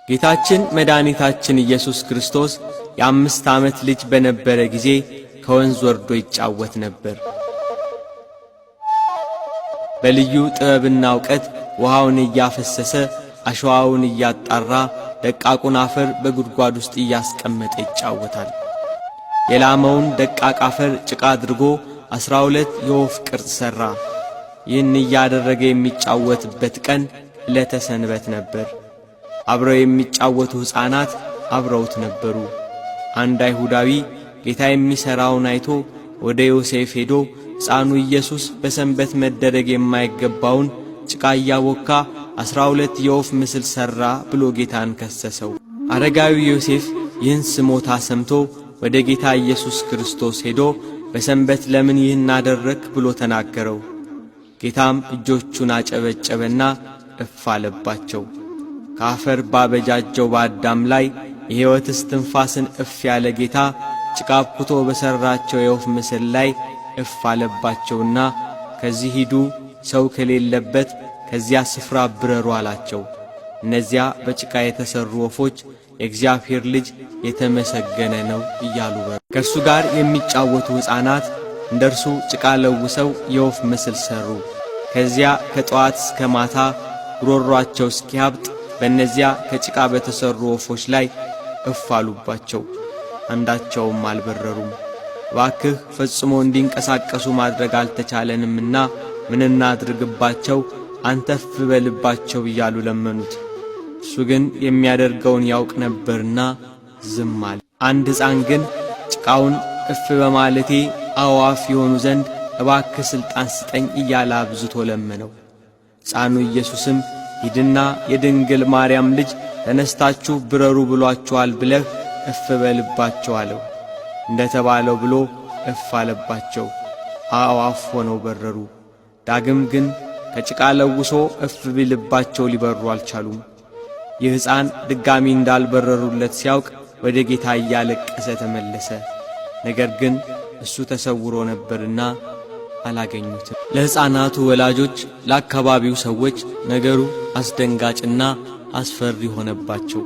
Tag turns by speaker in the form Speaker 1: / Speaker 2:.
Speaker 1: ጌታችን መድኃኒታችን ኢየሱስ ክርስቶስ የ5 ዓመት ልጅ በነበረ ጊዜ ከወንዝ ወርዶ ይጫወት ነበር። በልዩ ጥበብና ዕውቀት ውሃውን እያፈሰሰ አሸዋውን እያጣራ ደቃቁን አፈር በጉድጓድ ውስጥ እያስቀመጠ ይጫወታል። የላመውን ደቃቅ አፈር ጭቃ አድርጎ 12 የወፍ ቅርጽ ሠራ። ይህን እያደረገ የሚጫወትበት ቀን ዕለተ ሰንበት ነበር። አብረው የሚጫወቱ ሕፃናት አብረውት ነበሩ። አንድ አይሁዳዊ ጌታ የሚሠራውን አይቶ ወደ ዮሴፍ ሄዶ ሕፃኑ ኢየሱስ በሰንበት መደረግ የማይገባውን ጭቃ እያቦካ 12 የወፍ ምስል ሠራ ብሎ ጌታን ከሰሰው። አረጋዊ ዮሴፍ ይህን ስሞታ ሰምቶ ወደ ጌታ ኢየሱስ ክርስቶስ ሄዶ በሰንበት ለምን ይህን አደረክ ብሎ ተናገረው። ጌታም እጆቹን አጨበጨበና እፍ አለባቸው። ከአፈር ባበጃጀው በአዳም ላይ የሕይወት እስትንፋስን እፍ ያለ ጌታ ጭቃ አብኩቶ በሠራቸው የወፍ ምስል ላይ እፍ አለባቸውና ከዚህ ሂዱ፣ ሰው ከሌለበት ከዚያ ስፍራ ብረሩ አላቸው። እነዚያ በጭቃ የተሠሩ ወፎች የእግዚአብሔር ልጅ የተመሰገነ ነው እያሉ በሩ። ከእርሱ ጋር የሚጫወቱ ሕፃናት እንደ እርሱ ጭቃ ለውሰው የወፍ ምስል ሠሩ። ከዚያ ከጠዋት እስከ ማታ ጉሮሮአቸው እስኪያብጥ በእነዚያ ከጭቃ በተሠሩ ወፎች ላይ እፍ አሉባቸው፣ አንዳቸውም አልበረሩም። እባክህ ፈጽሞ እንዲንቀሳቀሱ ማድረግ አልተቻለንምና ምን እናድርግባቸው? አንተ እፍ በልባቸው እያሉ ለመኑት። እሱ ግን የሚያደርገውን ያውቅ ነበርና ዝም አለ። አንድ ሕፃን ግን ጭቃውን እፍ በማለቴ አዕዋፍ የሆኑ ዘንድ እባክህ ሥልጣን ስጠኝ እያለ አብዝቶ ለመነው። ሕፃኑ ኢየሱስም ሂድና የድንግል ማርያም ልጅ ተነስታችሁ ብረሩ ብሏችኋል ብለህ እፍ በልባቸው አለው። እንደ ተባለው ብሎ እፍ አለባቸው፣ አዕዋፍ ሆነው በረሩ። ዳግም ግን ከጭቃ ለውሶ እፍ ቢልባቸው ሊበሩ አልቻሉም። ይህ ሕፃን ድጋሚ እንዳልበረሩለት ሲያውቅ ወደ ጌታ እያለቀሰ ተመለሰ። ነገር ግን እሱ ተሰውሮ ነበርና አላገኙትም። ለሕፃናቱ ወላጆች፣ ለአካባቢው ሰዎች ነገሩ አስደንጋጭና አስፈሪ ሆነባቸው።